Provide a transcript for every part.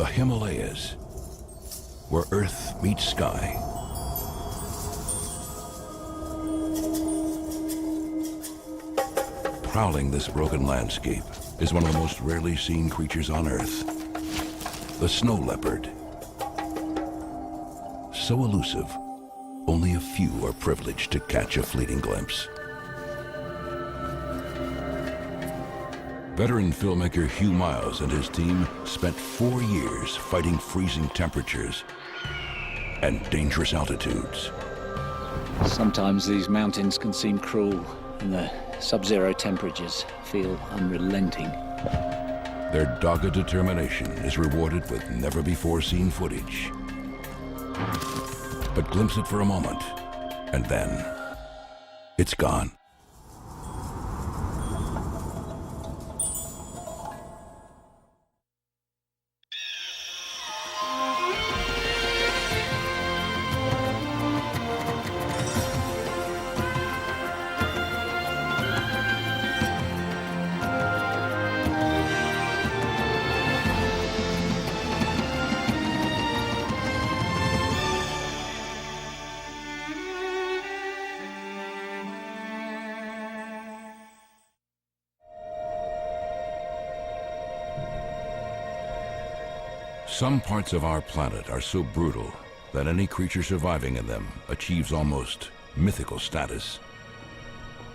The Himalayas, where earth meets sky. Prowling this broken landscape is one of the most rarely seen creatures on earth, the snow leopard. So elusive, only a few are privileged to catch a fleeting glimpse. Veteran filmmaker Hugh Miles and his team spent 4 years fighting freezing temperatures and dangerous altitudes. Sometimes these mountains can seem cruel, and the sub-zero temperatures feel unrelenting. Their dogged determination is rewarded with never-before-seen footage. But glimpse it for a moment, and then it's gone. Some parts of our planet are so brutal that any creature surviving in them achieves almost mythical status.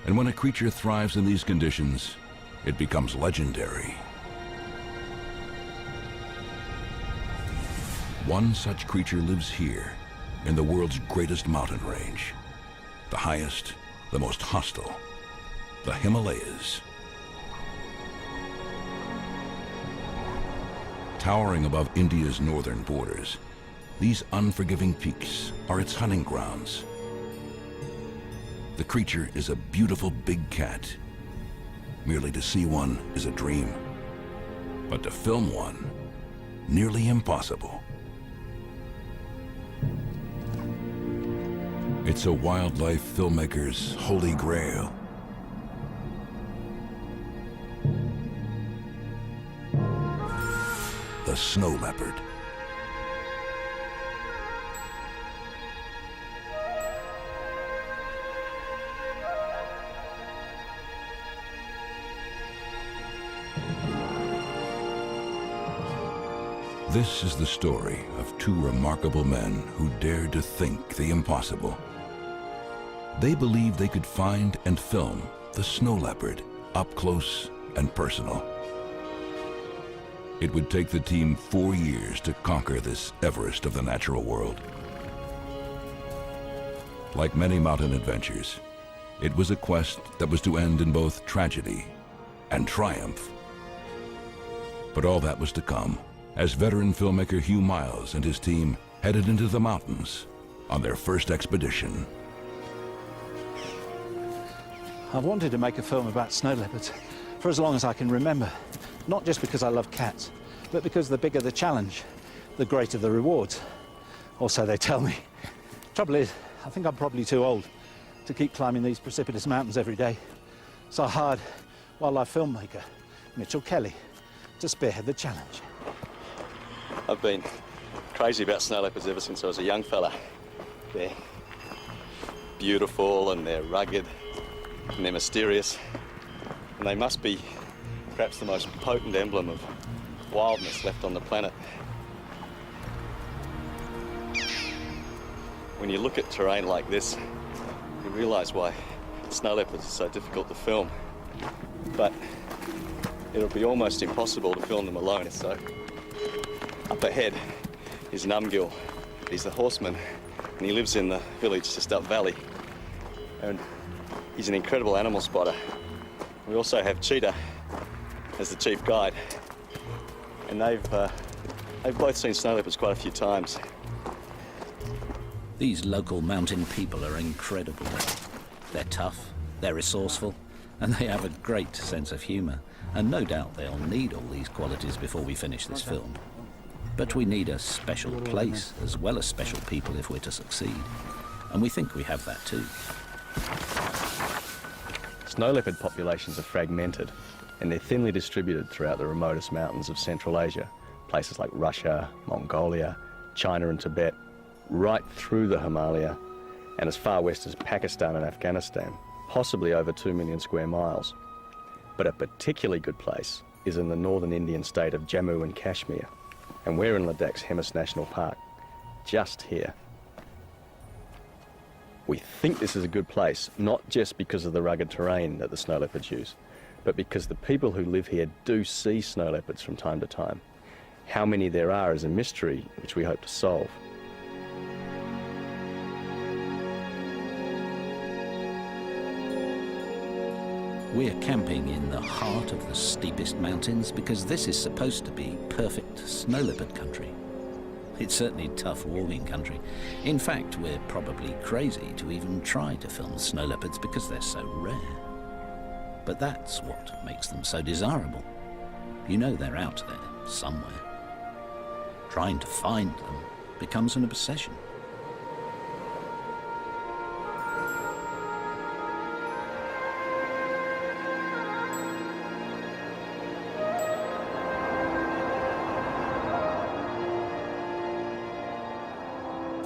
And when a creature thrives in these conditions, it becomes legendary. One such creature lives here, in the world's greatest mountain range. The highest, the most hostile, the Himalayas. Towering above India's northern borders, these unforgiving peaks are its hunting grounds. The creature is a beautiful big cat. Merely to see one is a dream, but to film one, nearly impossible. It's a wildlife filmmaker's holy grail. The snow leopard. This is the story of two remarkable men who dared to think the impossible. They believed they could find and film the snow leopard up close and personal. It would take the team 4 years to conquer this Everest of the natural world. Like many mountain adventures, it was a quest that was to end in both tragedy and triumph. But all that was to come as veteran filmmaker Hugh Miles and his team headed into the mountains on their first expedition. I've wanted to make a film about snow leopards for as long as I can remember. Not just because I love cats, but because the bigger the challenge, the greater the rewards. Or so they tell me. Trouble is, I think I'm probably too old to keep climbing these precipitous mountains every day. So I hired wildlife filmmaker Mitchell Kelly to spearhead the challenge. I've been crazy about snow leopards ever since I was a young fella. They're beautiful and they're rugged and they're mysterious. And they must be perhaps the most potent emblem of wildness left on the planet. When you look at terrain like this, you realise why snow leopards are so difficult to film. But it'll be almost impossible to film them alone. So up ahead is Numgill. He's the horseman, and he lives in the village just up valley. And he's an incredible animal spotter. We also have Cheetah as the chief guide, and they've both seen snow leopards quite a few times. These local mountain people are incredible. They're tough, they're resourceful, and they have a great sense of humour. And no doubt they'll need all these qualities before we finish this film. But we need a special place as well as special people if we're to succeed. And we think we have that too. Snow leopard populations are fragmented, and they're thinly distributed throughout the remotest mountains of Central Asia, places like Russia, Mongolia, China and Tibet, right through the Himalaya, and as far west as Pakistan and Afghanistan, possibly over 2 million square miles. But a particularly good place is in the northern Indian state of Jammu and Kashmir, and we're in Ladakh's Hemis National Park, just here. We think this is a good place, not just because of the rugged terrain that the snow leopards use, but because the people who live here do see snow leopards from time to time. How many there are is a mystery which we hope to solve. We're camping in the heart of the steepest mountains because this is supposed to be perfect snow leopard country. It's certainly tough walking country. In fact, we're probably crazy to even try to film snow leopards because they're so rare. But that's what makes them so desirable. You know they're out there somewhere. Trying to find them becomes an obsession.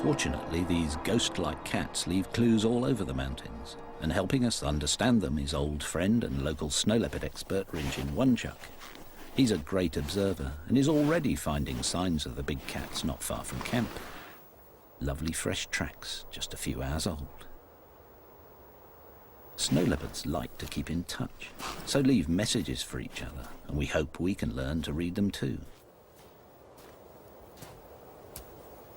Fortunately, these ghost-like cats leave clues all over the mountains, and helping us understand them is old friend and local snow leopard expert Rinjin Wonchuk. He's a great observer and is already finding signs of the big cats not far from camp. Lovely fresh tracks, just a few hours old. Snow leopards like to keep in touch, so leave messages for each other, and we hope we can learn to read them too.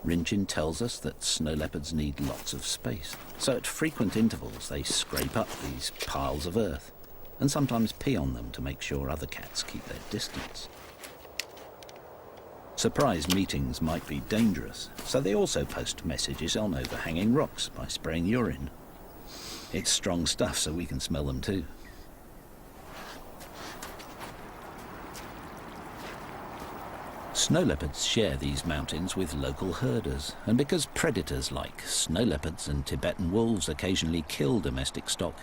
Rinjin tells us that snow leopards need lots of space, so at frequent intervals they scrape up these piles of earth and sometimes pee on them to make sure other cats keep their distance. Surprise meetings might be dangerous, so they also post messages on overhanging rocks by spraying urine. It's strong stuff, so we can smell them too. Snow leopards share these mountains with local herders, and because predators like snow leopards and Tibetan wolves occasionally kill domestic stock,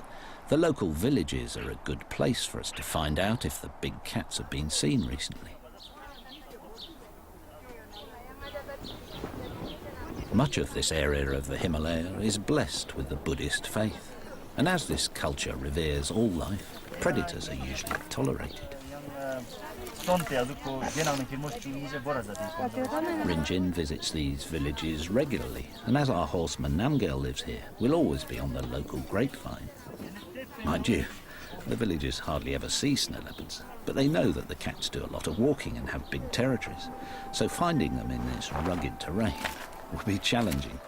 the local villages are a good place for us to find out if the big cats have been seen recently. Much of this area of the Himalaya is blessed with the Buddhist faith, and as this culture reveres all life, predators are usually tolerated. Rinjin visits these villages regularly, and as our horseman Namgyal lives here, we'll always be on the local grapevine. Mind you, the villagers hardly ever see snow leopards, but they know that the cats do a lot of walking and have big territories, so finding them in this rugged terrain will be challenging.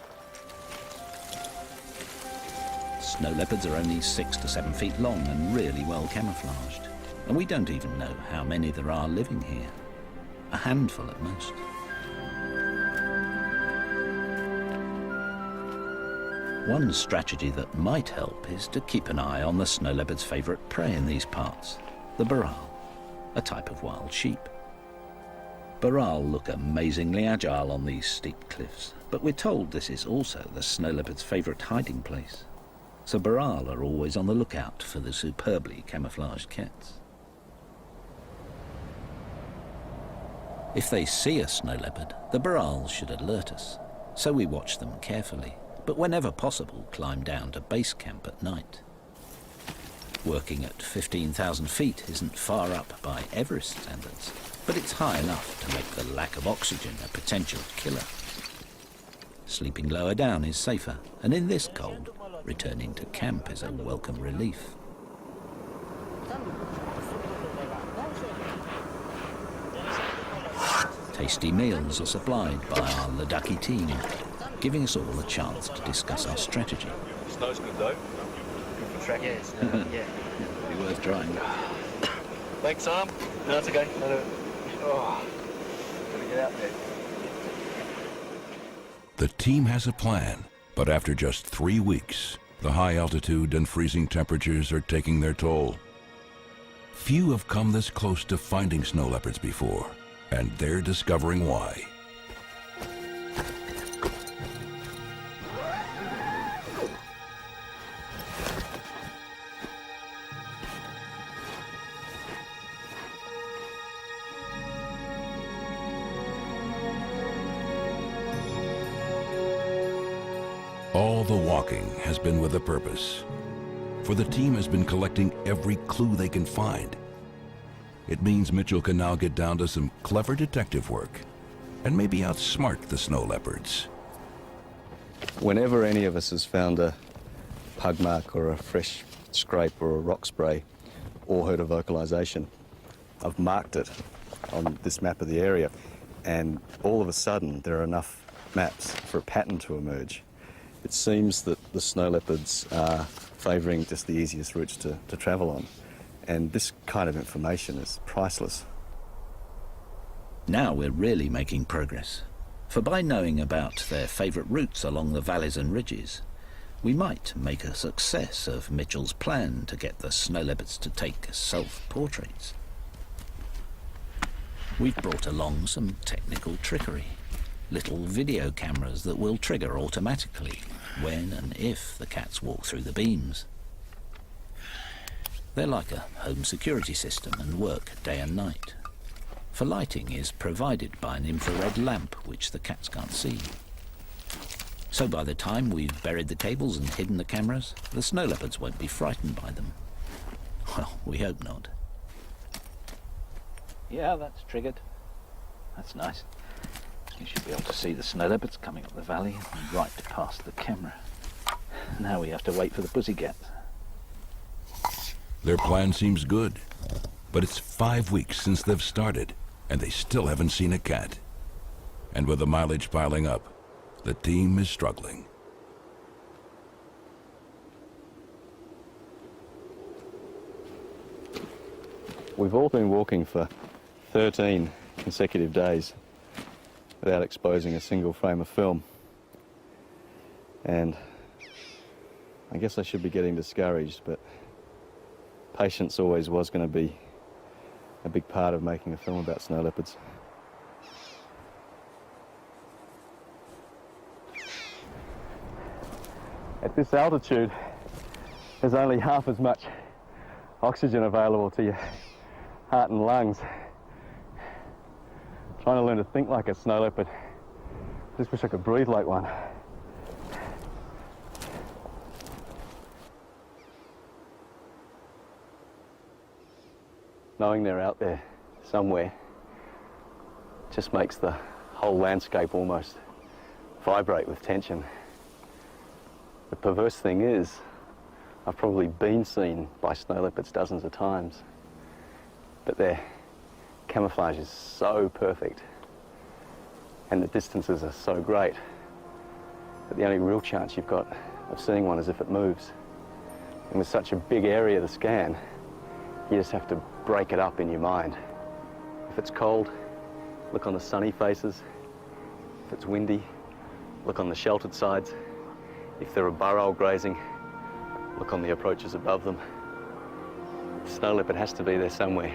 Snow leopards are only 6 to 7 feet long and really well camouflaged. And we don't even know how many there are living here. A handful at most. One strategy that might help is to keep an eye on the snow leopard's favourite prey in these parts, the baral, a type of wild sheep. Baral look amazingly agile on these steep cliffs, but we're told this is also the snow leopard's favourite hiding place. So baral are always on the lookout for the superbly camouflaged cats. If they see a snow leopard, the barals should alert us, so we watch them carefully, but whenever possible climb down to base camp at night. Working at 15,000 feet isn't far up by Everest standards, but it's high enough to make the lack of oxygen a potential killer. Sleeping lower down is safer, and in this cold, returning to camp is a welcome relief. Tasty meals are supplied by our Ladakhi team, giving us all a chance to discuss our strategy. Snow's good though. Good for tracking. Yeah. It'll be worth trying. Thanks, Arm. No, it's okay. Oh, gotta get out there. The team has a plan, but after just 3 weeks, the high altitude and freezing temperatures are taking their toll. Few have come this close to finding snow leopards before, and they're discovering why. All the walking has been with a purpose, for the team has been collecting every clue they can find. It means Mitchell can now get down to some clever detective work and maybe outsmart the snow leopards. Whenever any of us has found a pug mark or a fresh scrape or a rock spray or heard a vocalization, I've marked it on this map of the area, and all of a sudden there are enough maps for a pattern to emerge. It seems that the snow leopards are favouring just the easiest routes to travel on, and this kind of information is priceless. Now we're really making progress, for by knowing about their favourite routes along the valleys and ridges, we might make a success of Mitchell's plan to get the snow leopards to take self-portraits. We've brought along some technical trickery, little video cameras that will trigger automatically when and if the cats walk through the beams. They're like a home security system and work day and night. For lighting is provided by an infrared lamp which the cats can't see. So by the time we've buried the cables and hidden the cameras, the snow leopards won't be frightened by them. Well, we hope not. Yeah, that's triggered. That's nice. You should be able to see the snow leopards coming up the valley and right past the camera. Now we have to wait for the pussycat. Their plan seems good, but it's 5 weeks since they've started, and they still haven't seen a cat. And with the mileage piling up, the team is struggling. We've all been walking for 13 consecutive days without exposing a single frame of film. And I guess I should be getting discouraged, but patience always was going to be a big part of making a film about snow leopards. At this altitude, there's only half as much oxygen available to your heart and lungs. Trying to learn to think like a snow leopard. Just wish I could breathe like one. Knowing they're out there somewhere just makes the whole landscape almost vibrate with tension. The perverse thing is, I've probably been seen by snow leopards dozens of times, but their camouflage is so perfect and the distances are so great that the only real chance you've got of seeing one is if it moves. And with such a big area to scan, you just have to break it up in your mind. If it's cold, look on the sunny faces. If it's windy, look on the sheltered sides. If there are burrow grazing, look on the approaches above them. The snow leopard has to be there somewhere.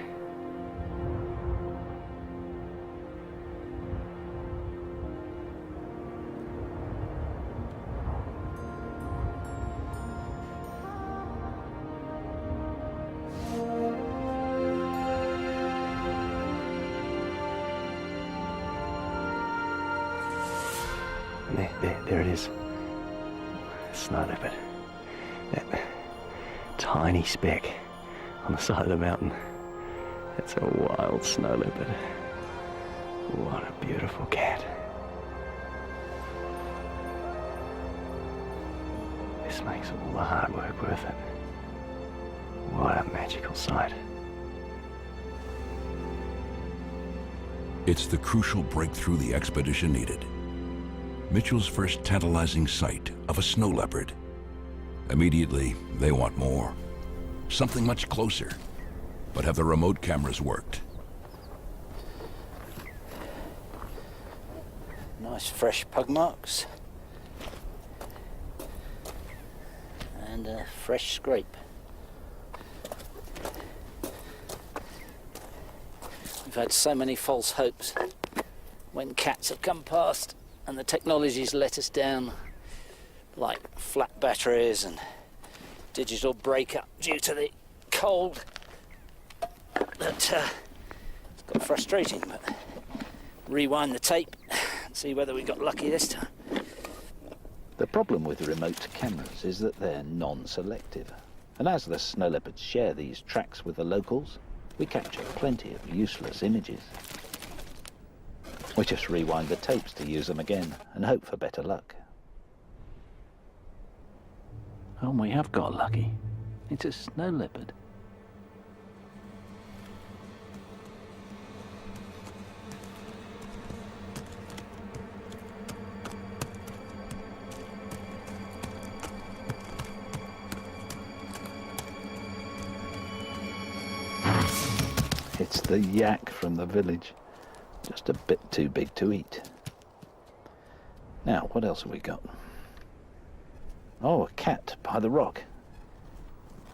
There it is. Snow leopard. That tiny speck on the side of the mountain. That's a wild snow leopard. What a beautiful cat. This makes all the hard work worth it. What a magical sight. It's the crucial breakthrough the expedition needed. Mitchell's first tantalizing sight of a snow leopard. Immediately, they want more. Something much closer. But have the remote cameras worked? Nice fresh pug marks. And a fresh scrape. We've had so many false hopes when cats have come past and the technology's let us down, like flat batteries and digital breakup due to the cold. It's got frustrating, but rewind the tape and see whether we got lucky this time. The problem with remote cameras is that they're non-selective, and as the snow leopards share these tracks with the locals, we capture plenty of useless images. We just rewind the tapes to use them again and hope for better luck. Oh, we have got lucky. It's a snow leopard. It's the yak from the village. Just a bit too big to eat. Now, what else have we got? Oh, a cat by the rock.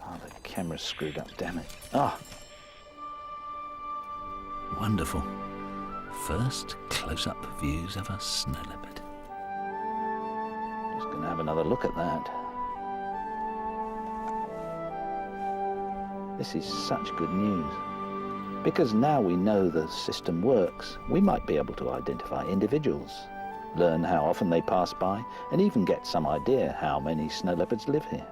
Oh, the camera's screwed up, damn it. Ah! Wonderful. First close-up views of a snow leopard. Just gonna have another look at that. This is such good news. Because now we know the system works, we might be able to identify individuals, learn how often they pass by, and even get some idea how many snow leopards live here.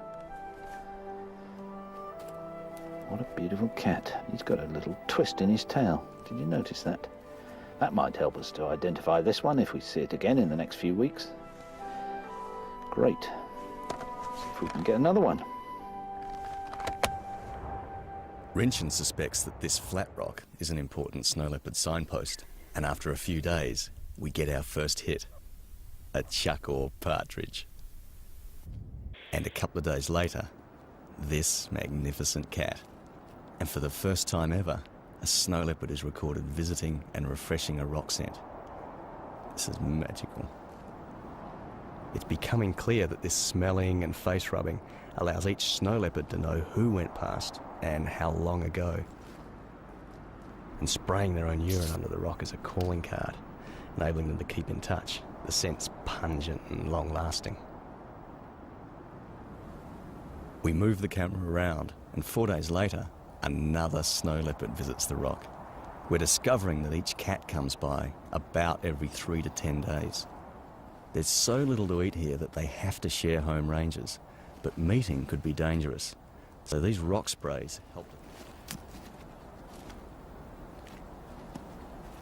What a beautiful cat. He's got a little twist in his tail. Did you notice that? That might help us to identify this one if we see it again in the next few weeks. Great. Let's see if we can get another one. Rinchen suspects that this flat rock is an important snow leopard signpost, and after a few days, we get our first hit, a chuck or partridge. And a couple of days later, this magnificent cat. And for the first time ever, a snow leopard is recorded visiting and refreshing a rock scent. This is magical. It's becoming clear that this smelling and face rubbing allows each snow leopard to know who went past and how long ago. And spraying their own urine under the rock is a calling card, enabling them to keep in touch. The scent's pungent and long-lasting. We move the camera around, and 4 days later, another snow leopard visits the rock. We're discovering that each cat comes by about every 3 to 10 days. There's so little to eat here that they have to share home ranges, but meeting could be dangerous. So these rock sprays help.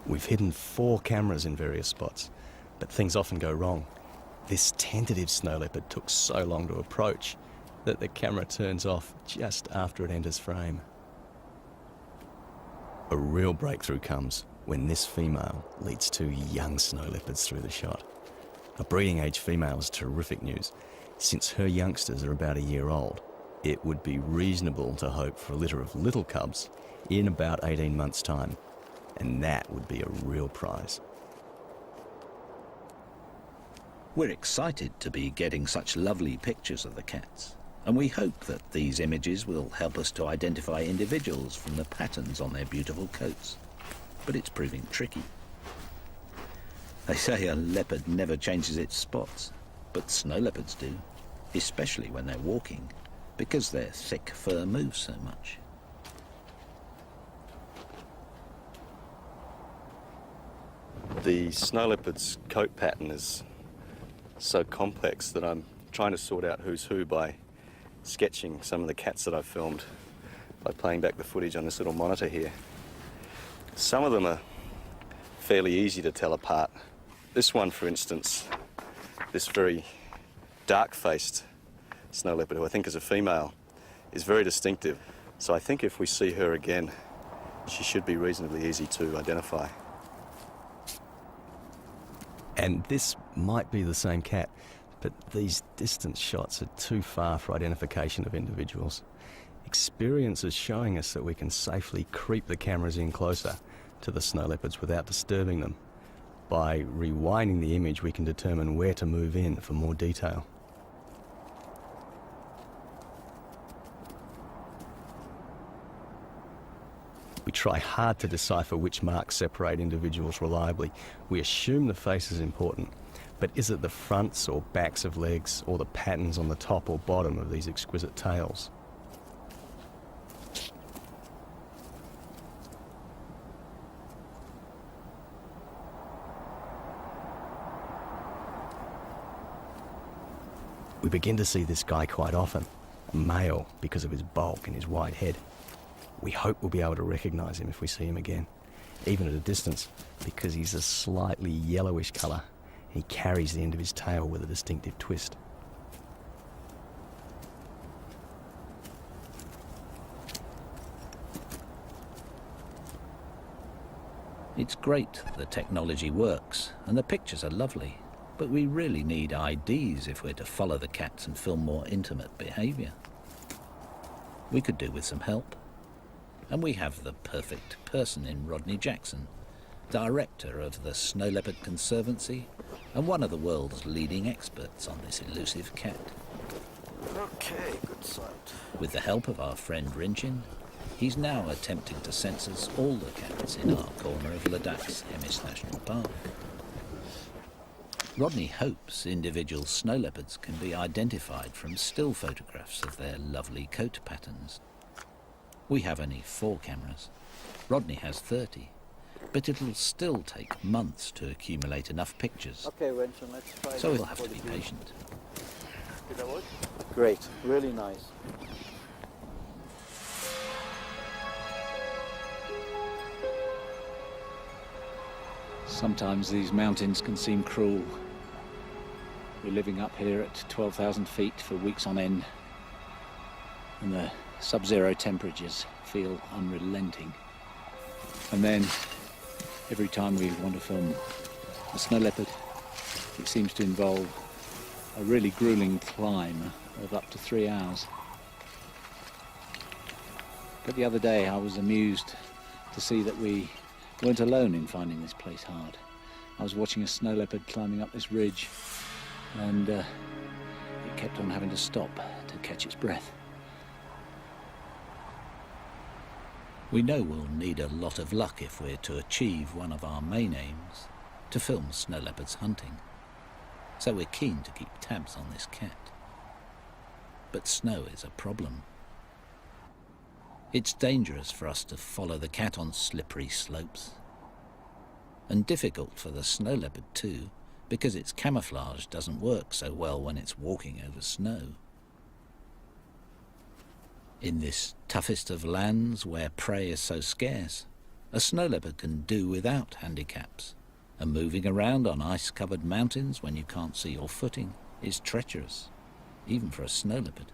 We've hidden 4 cameras in various spots, but things often go wrong. This tentative snow leopard took so long to approach that the camera turns off just after it enters frame. A real breakthrough comes when this female leads 2 young snow leopards through the shot. A breeding age female is terrific news. Since her youngsters are about a year old, it would be reasonable to hope for a litter of little cubs in about 18 months' time, and that would be a real prize. We're excited to be getting such lovely pictures of the cats, and we hope that these images will help us to identify individuals from the patterns on their beautiful coats. But it's proving tricky. They say a leopard never changes its spots, but snow leopards do, especially when they're walking, because their thick fur moves so much. The snow leopard's coat pattern is so complex that I'm trying to sort out who's who by sketching some of the cats that I've filmed by playing back the footage on this little monitor here. Some of them are fairly easy to tell apart. This one, for instance, this very dark-faced snow leopard, who I think is a female, is very distinctive. So I think if we see her again, she should be reasonably easy to identify. And this might be the same cat, but these distance shots are too far for identification of individuals. Experience is showing us that we can safely creep the cameras in closer to the snow leopards without disturbing them. By rewinding the image, we can determine where to move in for more detail. We try hard to decipher which marks separate individuals reliably. We assume the face is important, but is it the fronts or backs of legs or the patterns on the top or bottom of these exquisite tails? We begin to see this guy quite often, a male because of his bulk and his wide head. We hope we'll be able to recognise him if we see him again, even at a distance, because he's a slightly yellowish colour. He carries the end of his tail with a distinctive twist. It's great the technology works and the pictures are lovely, but we really need IDs if we're to follow the cats and film more intimate behaviour. We could do with some help. And we have the perfect person in Rodney Jackson, director of the Snow Leopard Conservancy and one of the world's leading experts on this elusive cat. Okay, good sight. With the help of our friend Rinchin, he's now attempting to census all the cats in our corner of Ladakh's Hemis National Park. Rodney hopes individual snow leopards can be identified from still photographs of their lovely coat patterns. We have only 4 cameras. Rodney has 30, but it'll still take months to accumulate enough pictures. Okay, Winston, let's try. So we'll have to be patient. Great, really nice. Sometimes these mountains can seem cruel. We're living up here at 12,000 feet for weeks on end, and the sub-zero temperatures feel unrelenting. And then, every time we want to film a snow leopard, it seems to involve a really grueling climb of up to 3 hours. But the other day I was amused to see that we weren't alone in finding this place hard. I was watching a snow leopard climbing up this ridge, and it kept on having to stop to catch its breath. We know we'll need a lot of luck if we're to achieve one of our main aims, to film snow leopards hunting. So we're keen to keep tabs on this cat. But snow is a problem. It's dangerous for us to follow the cat on slippery slopes. And difficult for the snow leopard too, because its camouflage doesn't work so well when it's walking over snow. In this toughest of lands where prey is so scarce, a snow leopard can do without handicaps, and moving around on ice-covered mountains when you can't see your footing is treacherous, even for a snow leopard.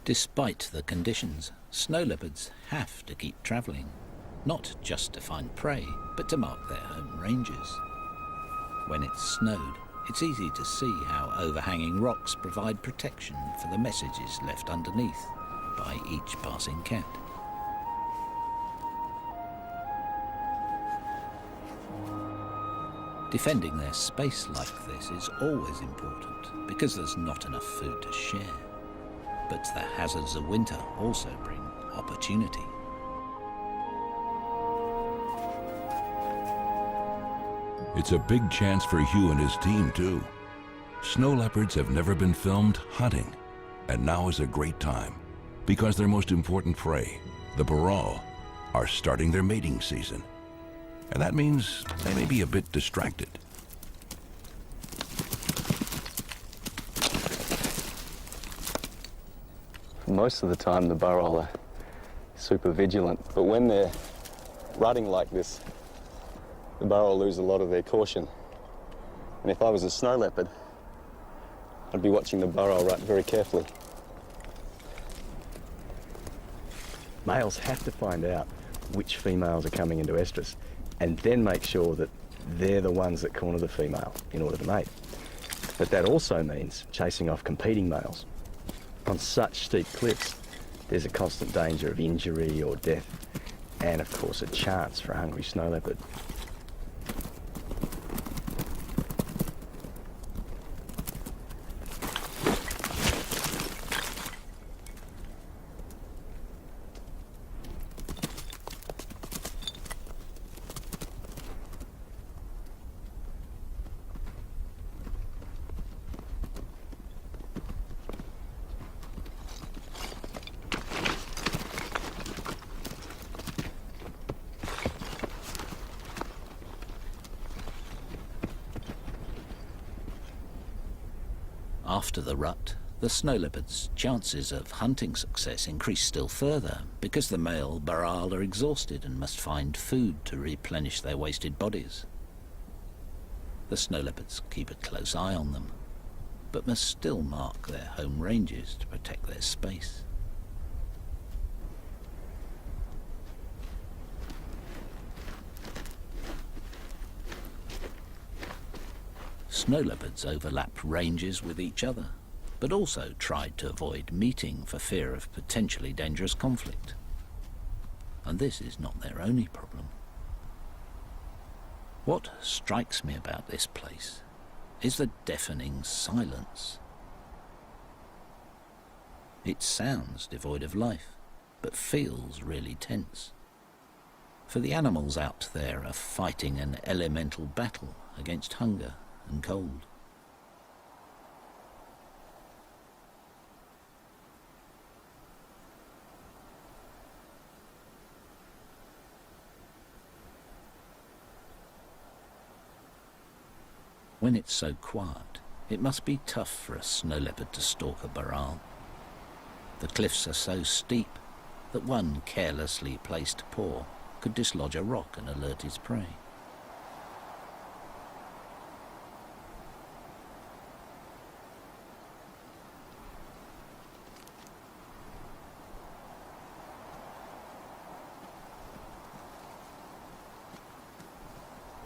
Despite the conditions, snow leopards have to keep travelling, not just to find prey, but to mark their home ranges. When it's snowed, it's easy to see how overhanging rocks provide protection for the messages left underneath by each passing cat. Defending their space like this is always important because there's not enough food to share. But the hazards of winter also bring opportunity. It's a big chance for Hugh and his team, too. Snow leopards have never been filmed hunting, and now is a great time because their most important prey, the burrell, are starting their mating season. And that means they may be a bit distracted. Most of the time the burrell are super vigilant, but when they're rutting like this, the burrell lose a lot of their caution. And if I was a snow leopard, I'd be watching the burrell rut very carefully. Males have to find out which females are coming into estrus and then make sure that they're the ones that corner the female in order to mate. But that also means chasing off competing males. On such steep cliffs, there's a constant danger of injury or death, and of course a chance for a hungry snow leopard. After the rut, the snow leopard's chances of hunting success increase still further because the male baral are exhausted and must find food to replenish their wasted bodies. The snow leopards keep a close eye on them, but must still mark their home ranges to protect their space. Snow leopards overlap ranges with each other, but also tried to avoid meeting for fear of potentially dangerous conflict. And this is not their only problem. What strikes me about this place is the deafening silence. It sounds devoid of life, but feels really tense. For the animals out there are fighting an elemental battle against hunger and cold. When it's so quiet, it must be tough for a snow leopard to stalk a baral. The cliffs are so steep that one carelessly placed paw could dislodge a rock and alert its prey.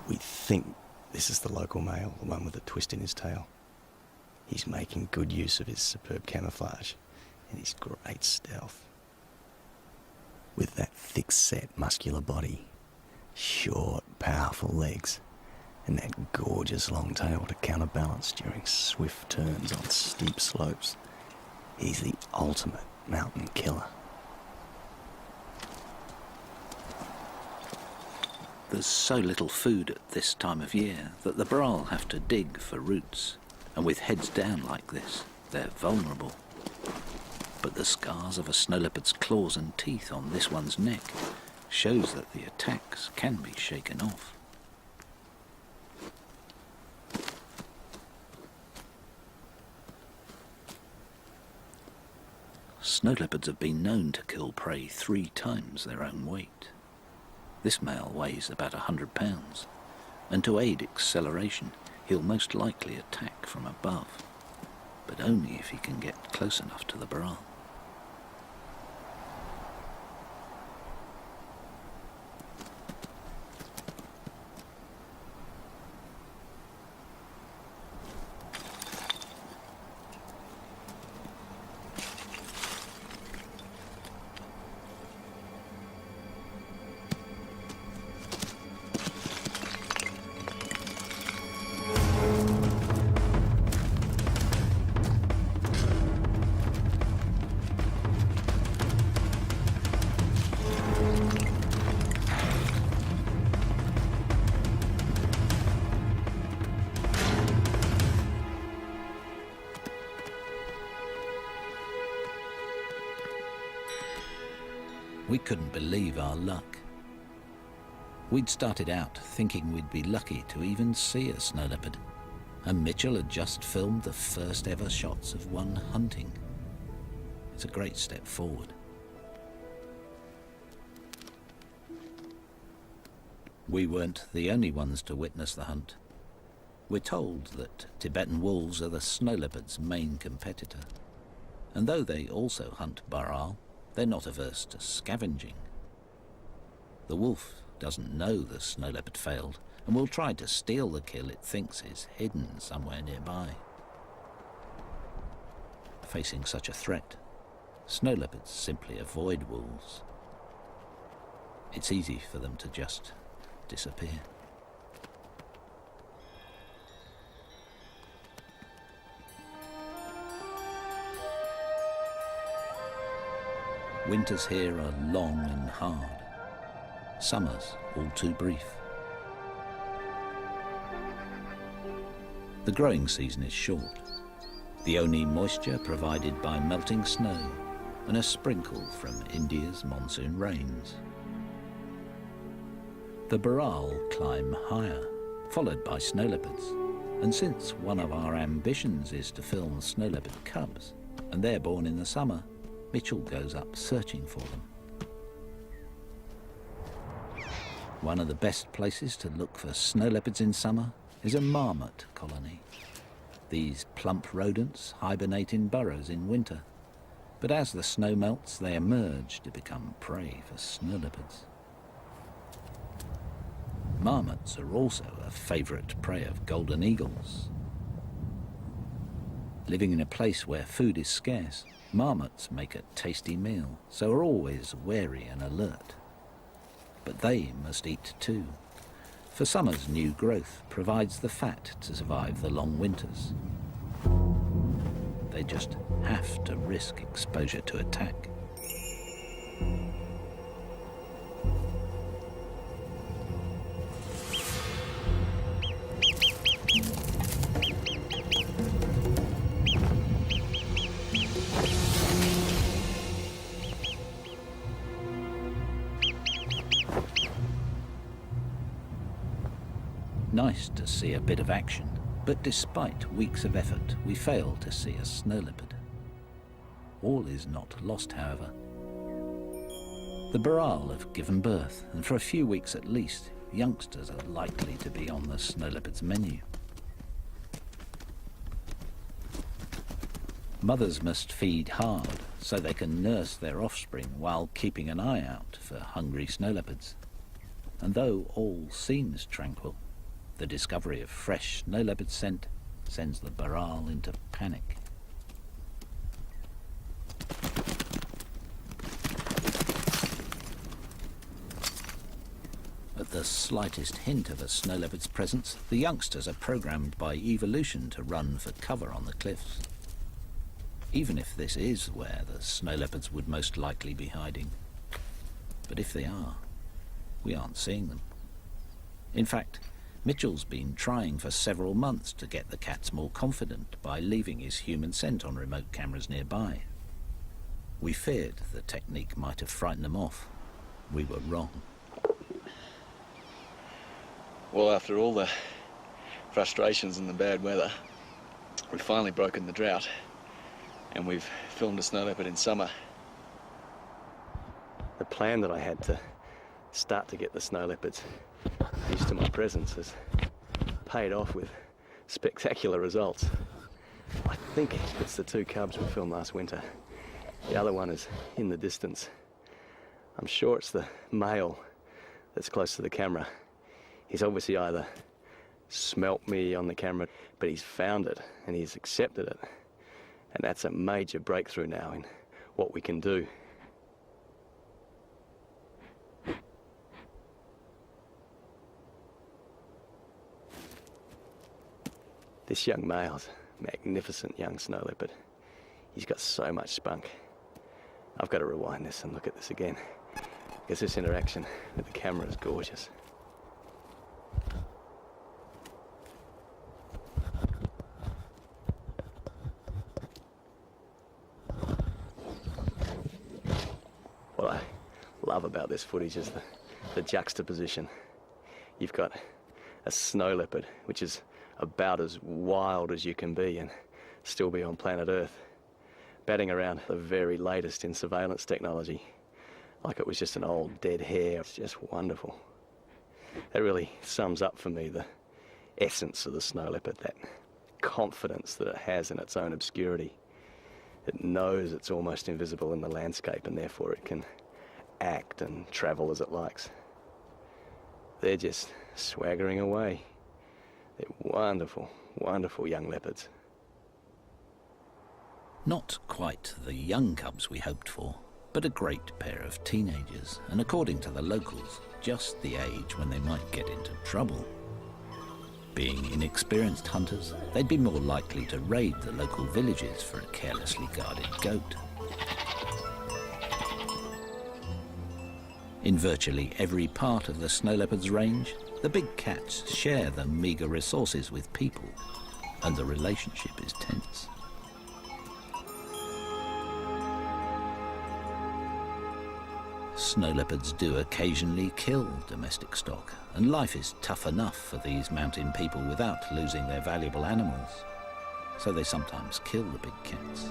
We think this is the local male, the one with a twist in his tail. He's making good use of his superb camouflage and his great stealth. With that thick-set, muscular body, short, powerful legs, and that gorgeous long tail to counterbalance during swift turns on steep slopes, he's the ultimate mountain killer. There's so little food at this time of year that the baral have to dig for roots, and with heads down like this, they're vulnerable. But the scars of a snow leopard's claws and teeth on this one's neck shows that the attacks can be shaken off. Snow leopards have been known to kill prey 3 times their own weight. This male weighs about 100 pounds, and to aid acceleration, he'll most likely attack from above, but only if he can get close enough to the baral. We couldn't believe our luck. We'd started out thinking we'd be lucky to even see a snow leopard, and Mitchell had just filmed the first ever shots of one hunting. It's a great step forward. We weren't the only ones to witness the hunt. We're told that Tibetan wolves are the snow leopard's main competitor, and though they also hunt baral, they're not averse to scavenging. The wolf doesn't know the snow leopard failed and will try to steal the kill it thinks is hidden somewhere nearby. Facing such a threat, snow leopards simply avoid wolves. It's easy for them to just disappear. Winters here are long and hard. Summers all too brief. The growing season is short. The only moisture provided by melting snow and a sprinkle from India's monsoon rains. The baral climb higher, followed by snow leopards, And since one of our ambitions is to film snow leopard cubs, and they're born in the summer, Mitchell goes up searching for them. One of the best places to look for snow leopards in summer is a marmot colony. These plump rodents hibernate in burrows in winter, but as the snow melts, they emerge to become prey for snow leopards. Marmots are also a favourite prey of golden eagles. Living in a place where food is scarce, marmots make a tasty meal, so are always wary and alert. But they must eat too, for summer's new growth provides the fat to survive the long winters. They just have to risk exposure to attack. Nice to see a bit of action, but despite weeks of effort, we fail to see a snow leopard. All is not lost, however. The Baral have given birth, and for a few weeks at least, youngsters are likely to be on the snow leopard's menu. Mothers must feed hard so they can nurse their offspring while keeping an eye out for hungry snow leopards. And though all seems tranquil, the discovery of fresh snow leopard scent sends the Baral into panic. At the slightest hint of a snow leopard's presence, the youngsters are programmed by evolution to run for cover on the cliffs. Even if this is where the snow leopards would most likely be hiding. But if they are, we aren't seeing them. In fact, Mitchell's been trying for several months to get the cats more confident by leaving his human scent on remote cameras nearby. We feared the technique might have frightened them off. We were wrong. Well, after all the frustrations and the bad weather, we've finally broken the drought and we've filmed a snow leopard in summer. The plan that I had to start to get the snow leopards used to my presence has paid off with spectacular results. I think it's the two cubs we filmed last winter. The other one is in the distance. I'm sure it's the male that's close to the camera. He's obviously either smelt me on the camera, but he's found it and he's accepted it. And that's a major breakthrough now in what we can do. This young male's a magnificent young snow leopard. He's got so much spunk. I've got to rewind this and look at this again, because this interaction with the camera is gorgeous. What I love about this footage is the juxtaposition. You've got a snow leopard, which is about as wild as you can be and still be on planet Earth, batting around the very latest in surveillance technology, like it was just an old dead hare. It's just wonderful. That really sums up for me the essence of the snow leopard, that confidence that it has in its own obscurity. It knows it's almost invisible in the landscape and therefore it can act and travel as it likes. They're just swaggering away. They're wonderful, wonderful young leopards. Not quite the young cubs we hoped for, but a great pair of teenagers, and according to the locals, just the age when they might get into trouble. Being inexperienced hunters, they'd be more likely to raid the local villages for a carelessly guarded goat. In virtually every part of the snow leopard's range, the big cats share the meagre resources with people, and the relationship is tense. Snow leopards do occasionally kill domestic stock, and life is tough enough for these mountain people without losing their valuable animals. So they sometimes kill the big cats.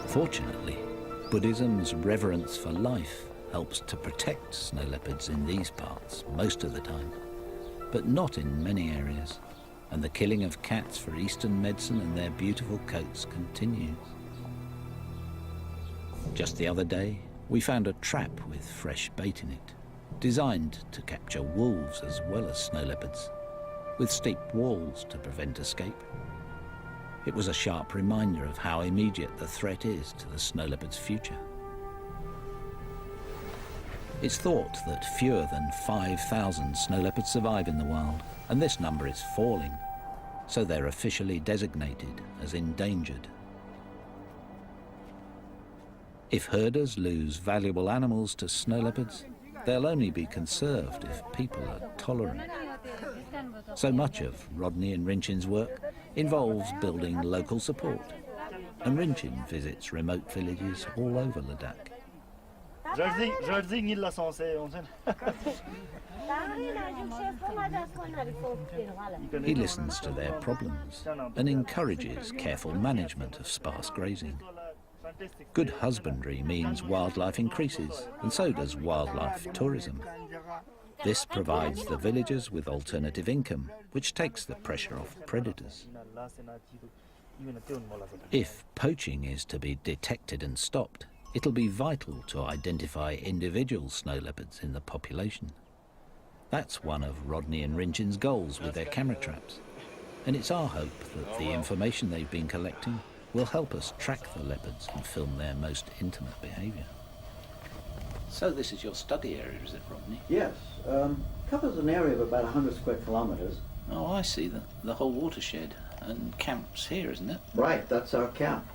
Fortunately, Buddhism's reverence for life helps to protect snow leopards in these parts most of the time, but not in many areas, and the killing of cats for Eastern medicine and their beautiful coats continues. Just the other day, we found a trap with fresh bait in it, designed to capture wolves as well as snow leopards, with steep walls to prevent escape. It was a sharp reminder of how immediate the threat is to the snow leopard's future. It's thought that fewer than 5,000 snow leopards survive in the wild, and this number is falling, so they're officially designated as endangered. If herders lose valuable animals to snow leopards, they'll only be conserved if people are tolerant. So much of Rodney and Rinchin's work involves building local support, and Rinchin visits remote villages all over Ladakh. He listens to their problems and encourages careful management of sparse grazing. Good husbandry means wildlife increases, and so does wildlife tourism. This provides the villagers with alternative income, which takes the pressure off predators. If poaching is to be detected and stopped, it'll be vital to identify individual snow leopards in the population. That's one of Rodney and Rinchin's goals with their camera traps, and it's our hope that the information they've been collecting will help us track the leopards and film their most intimate behaviour. So this is your study area, is it, Rodney? Yes. Covers an area of about 100 square kilometres. Oh, I see, the whole watershed. And camp's here, isn't it? Right, that's our camp.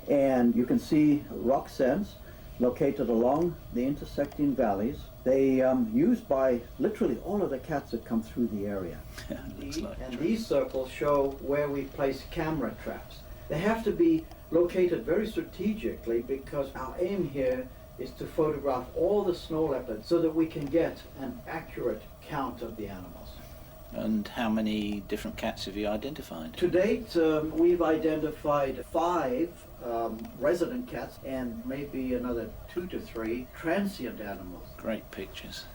And you can see rock sends located along the intersecting valleys. They used by literally all of the cats that come through the area. And these circles show where we place camera traps. They have to be located very strategically because our aim here is to photograph all the snow leopards so that we can get an accurate count of the animals. And how many different cats have you identified? To date, we've identified 5 resident cats and maybe another 2 to 3 transient animals. Great pictures.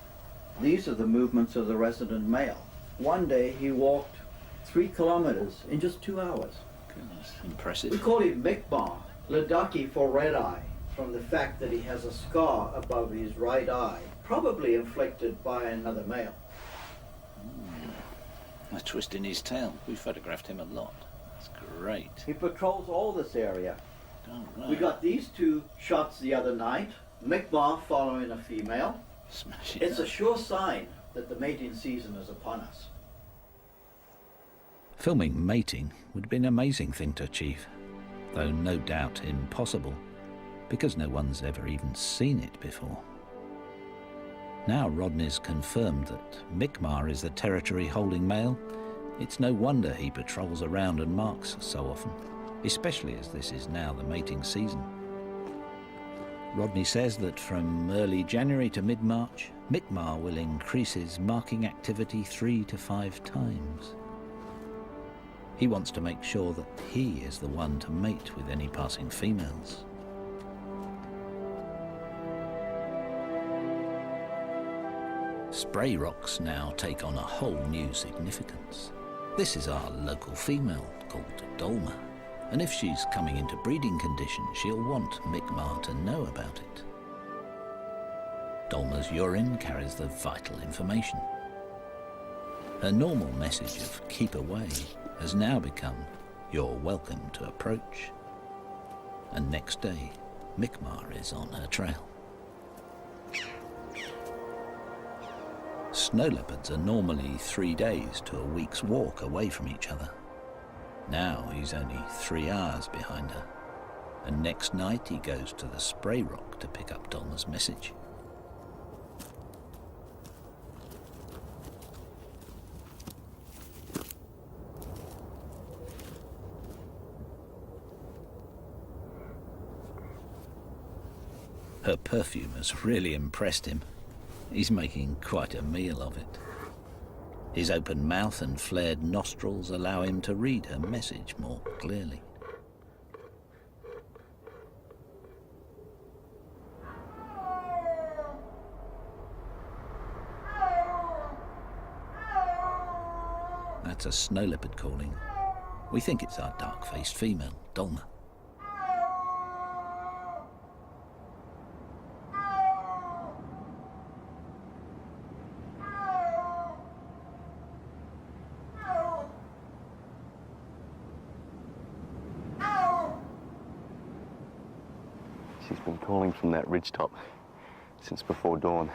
These are the movements of the resident male. One day he walked 3 kilometers in just 2 hours. Goodness, impressive. We call him Mikmar, Ladakhi for red eye, from the fact that he has a scar above his right eye, probably inflicted by another male. A twist in his tail. We photographed him a lot. That's great. He patrols all this area. Oh, right. We got these 2 shots the other night. Mikmar following a female. Smashing. It's a sure sign that the mating season is upon us. Filming mating would be an amazing thing to achieve, though no doubt impossible, because no one's ever even seen it before. Now Rodney's confirmed that Mikmar is the territory-holding male, it's no wonder he patrols around and marks so often, especially as this is now the mating season. Rodney says that from early January to mid-March, Mikmar will increase his marking activity 3 to 5 times. He wants to make sure that he is the one to mate with any passing females. Spray rocks now take on a whole new significance. This is our local female called Dolma, and if she's coming into breeding condition, she'll want Mikmar to know about it. Dolma's urine carries the vital information. Her normal message of keep away has now become you're welcome to approach. And next day, Mikmar is on her trail. Snow leopards are normally 3 days to a week's walk away from each other. Now he's only 3 hours behind her, and next night he goes to the spray rock to pick up Dolma's message. Her perfume has really impressed him. He's making quite a meal of it. His open mouth and flared nostrils allow him to read her message more clearly. That's a snow leopard calling. We think it's our dark-faced female, Dolma. She's been calling from that ridgetop since before dawn.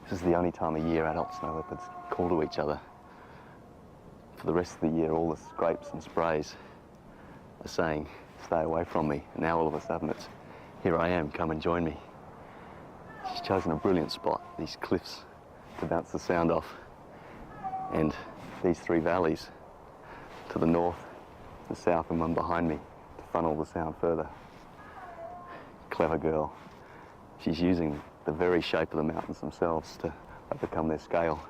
This is the only time of year adult snow leopards call to each other. For the rest of the year, all the scrapes and sprays are saying, stay away from me. And now all of a sudden it's, here I am, come and join me. She's chosen a brilliant spot, these cliffs, to bounce the sound off. And these three valleys to the north, the south, and one behind me to funnel the sound further. Clever girl. She's using the very shape of the mountains themselves to overcome their scale.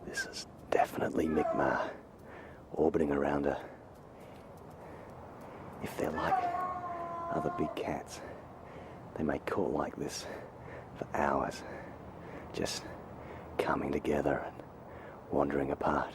This is definitely Mi'kmaq orbiting around her. If they're like other big cats, they may call like this for hours, just coming together and wandering apart.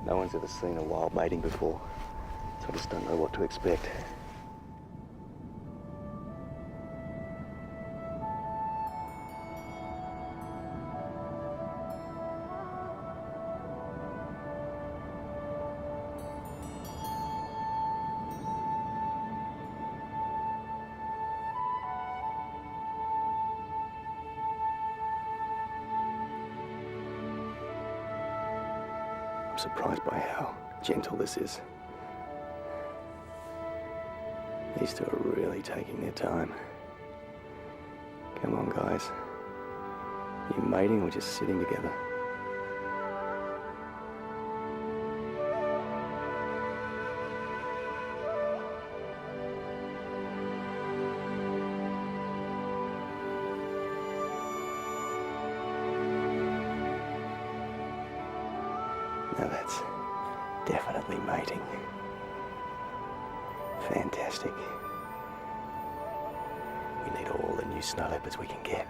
No one's ever seen a wild mating before, so I just don't know what to expect. I'm surprised by how gentle this is. These two are really taking their time. Come on, guys. You mating or just sitting together? Now that's definitely mating. Fantastic. We need all the new snow leopards we can get.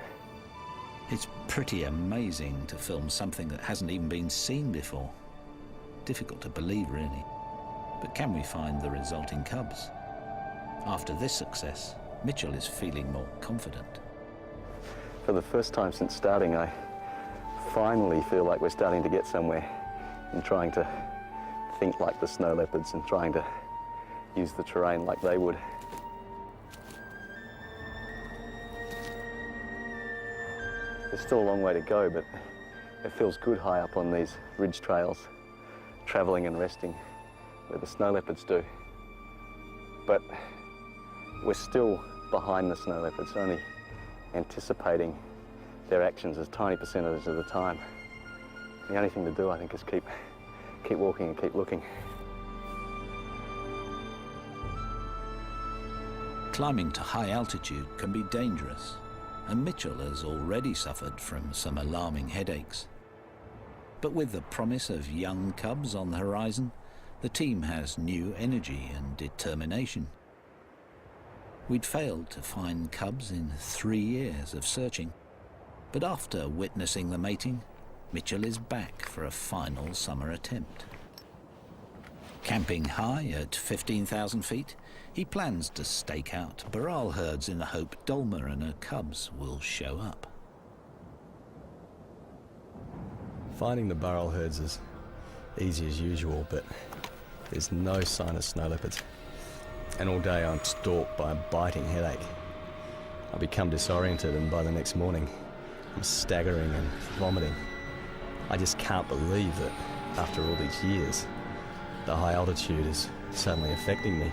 It's pretty amazing to film something that hasn't even been seen before. Difficult to believe, really. But can we find the resulting cubs? After this success, Mitchell is feeling more confident. For the first time since starting, I finally feel like we're starting to get somewhere. And trying to think like the snow leopards and trying to use the terrain like they would. There's still a long way to go, but it feels good high up on these ridge trails, travelling and resting where the snow leopards do. But we're still behind the snow leopards, only anticipating their actions as tiny percentages of the time. The only thing to do, I think, is keep walking and keep looking. Climbing to high altitude can be dangerous, and Mitchell has already suffered from some alarming headaches. But with the promise of young cubs on the horizon, the team has new energy and determination. We'd failed to find cubs in 3 years of searching, but after witnessing the mating, Mitchell is back for a final summer attempt. Camping high at 15,000 feet, he plans to stake out Baral herds in the hope Dolma and her cubs will show up. Finding the burrowel herds is easy as usual, but there's no sign of snow leopards. And all day I'm stalked by a biting headache. I become disoriented, and by the next morning I'm staggering and vomiting. I just can't believe that after all these years, the high altitude is suddenly affecting me.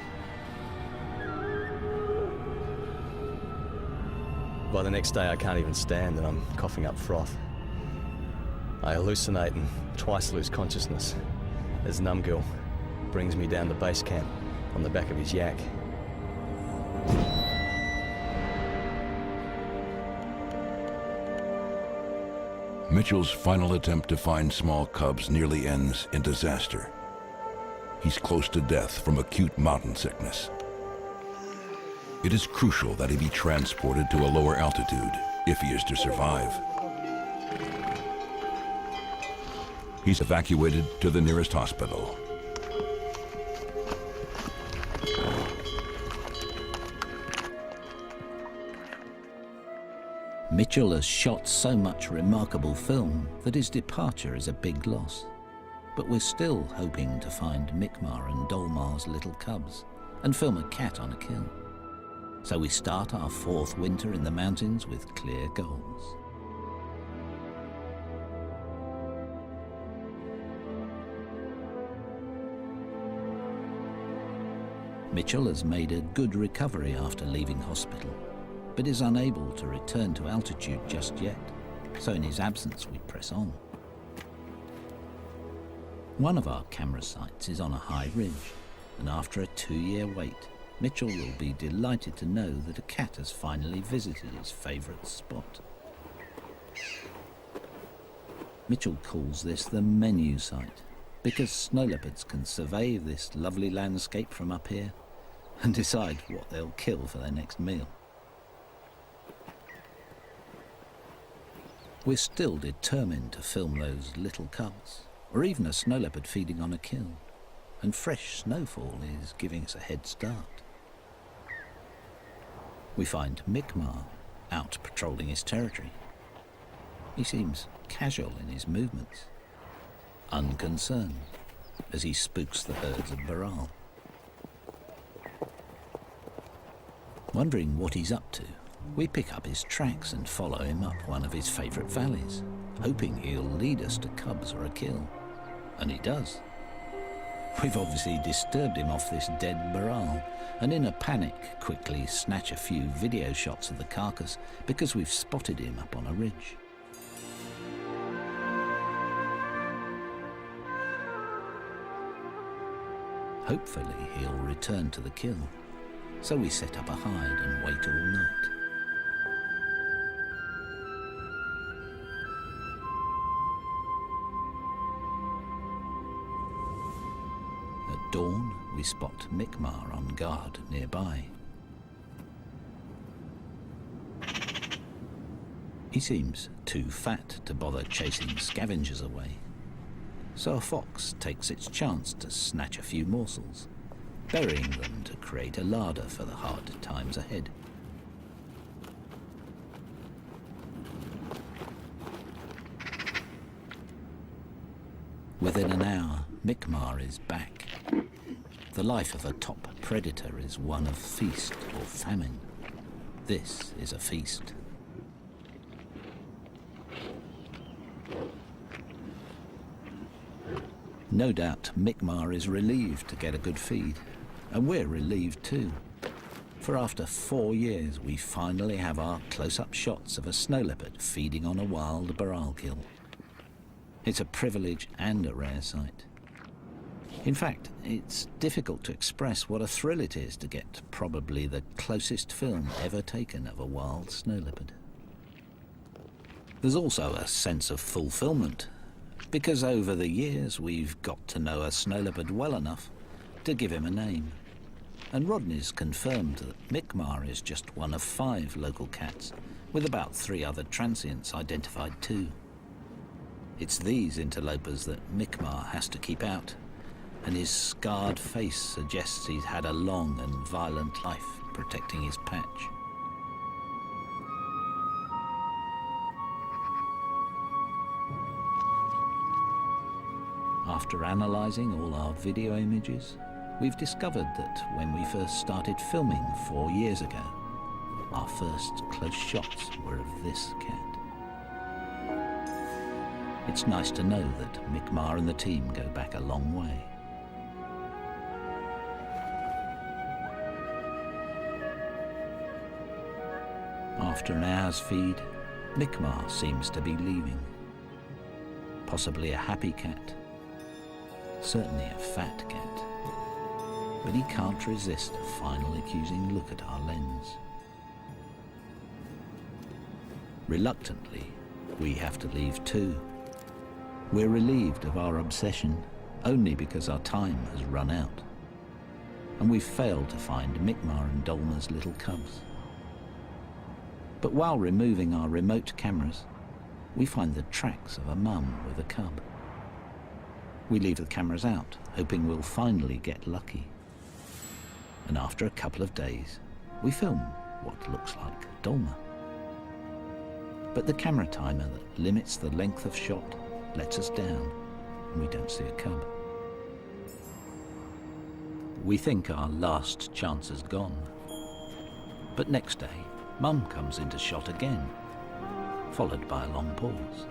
By the next day I can't even stand and I'm coughing up froth. I hallucinate and twice lose consciousness as Numgill brings me down to base camp on the back of his yak. Mitchell's final attempt to find small cubs nearly ends in disaster. He's close to death from acute mountain sickness. It is crucial that he be transported to a lower altitude if he is to survive. He's evacuated to the nearest hospital. Mitchell has shot so much remarkable film that his departure is a big loss. But we're still hoping to find Mi'kmaq and Dolmar's little cubs and film a cat on a kill. So we start our 4th winter in the mountains with clear goals. Mitchell has made a good recovery after leaving hospital, but is unable to return to altitude just yet, so in his absence we press on. One of our camera sites is on a high ridge, and after a 2-year wait, Mitchell will be delighted to know that a cat has finally visited his favourite spot. Mitchell calls this the menu site, because snow leopards can survey this lovely landscape from up here and decide what they'll kill for their next meal. We're still determined to film those little cubs, or even a snow leopard feeding on a kill, and fresh snowfall is giving us a head start. We find Mi'kmaq out patrolling his territory. He seems casual in his movements, unconcerned as he spooks the herds of burrowel. Wondering what he's up to, we pick up his tracks and follow him up one of his favourite valleys, hoping he'll lead us to cubs or a kill. And he does. We've obviously disturbed him off this dead burrowel, and in a panic quickly snatch a few video shots of the carcass because we've spotted him up on a ridge. Hopefully he'll return to the kill, so we set up a hide and wait all night. At dawn, we spot Mi'kmaq on guard nearby. He seems too fat to bother chasing scavengers away, so a fox takes its chance to snatch a few morsels, burying them to create a larder for the hard times ahead. Within an hour, Mi'kmaq is back. The life of a top predator is one of feast or famine. This is a feast. No doubt Mi'kmaq is relieved to get a good feed, and we're relieved too. For after 4 years, we finally have our close-up shots of a snow leopard feeding on a wild burrowel kill. It's a privilege and a rare sight. In fact, it's difficult to express what a thrill it is to get probably the closest film ever taken of a wild snow leopard. There's also a sense of fulfillment, because over the years we've got to know a snow leopard well enough to give him a name. And Rodney's confirmed that Mi'kmaq is just one of 5 local cats, with about 3 other transients identified too. It's these interlopers that Mi'kmaq has to keep out, and his scarred face suggests he's had a long and violent life protecting his patch. After analysing all our video images, we've discovered that when we first started filming 4 years ago, our first close shots were of this cat. It's nice to know that Mi'kmaq and the team go back a long way. After an hour's feed, Mi'kmaq seems to be leaving. Possibly a happy cat, certainly a fat cat, but he can't resist a final accusing look at our lens. Reluctantly, we have to leave too. We're relieved of our obsession only because our time has run out, and we've failed to find Mi'kmaq and Dolma's little cubs. But while removing our remote cameras, we find the tracks of a mum with a cub. We leave the cameras out, hoping we'll finally get lucky. And after a couple of days, we film what looks like Dolma. But the camera timer that limits the length of shot lets us down, and we don't see a cub. We think our last chance is gone. But next day, Mum comes into shot again, followed by a long pause.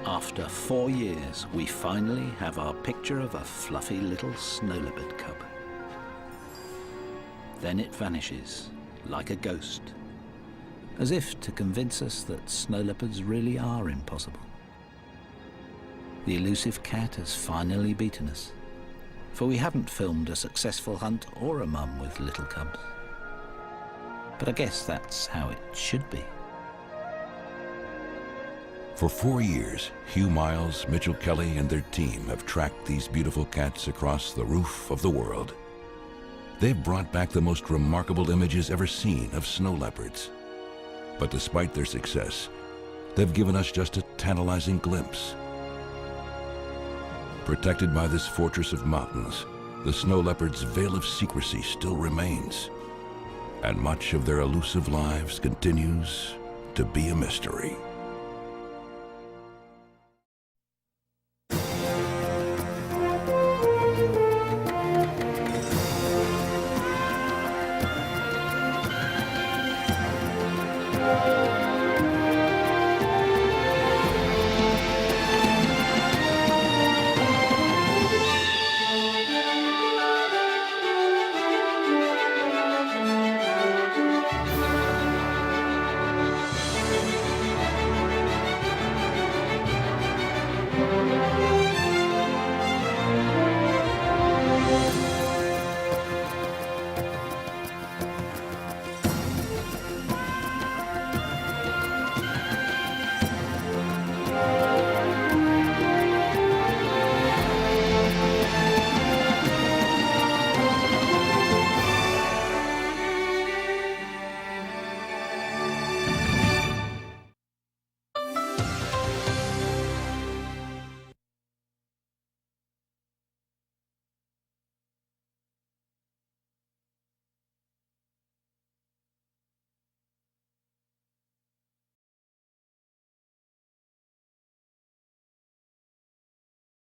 After 4 years, we finally have our picture of a fluffy little snow leopard cub. Then it vanishes like a ghost, as if to convince us that snow leopards really are impossible. The elusive cat has finally beaten us, for we haven't filmed a successful hunt or a mum with little cubs. But I guess that's how it should be. For 4 years, Hugh Miles, Mitchell Kelly, and their team have tracked these beautiful cats across the roof of the world. They've brought back the most remarkable images ever seen of snow leopards. But despite their success, they've given us just a tantalizing glimpse. Protected by this fortress of mountains, the snow leopard's veil of secrecy still remains, and much of their elusive lives continues to be a mystery.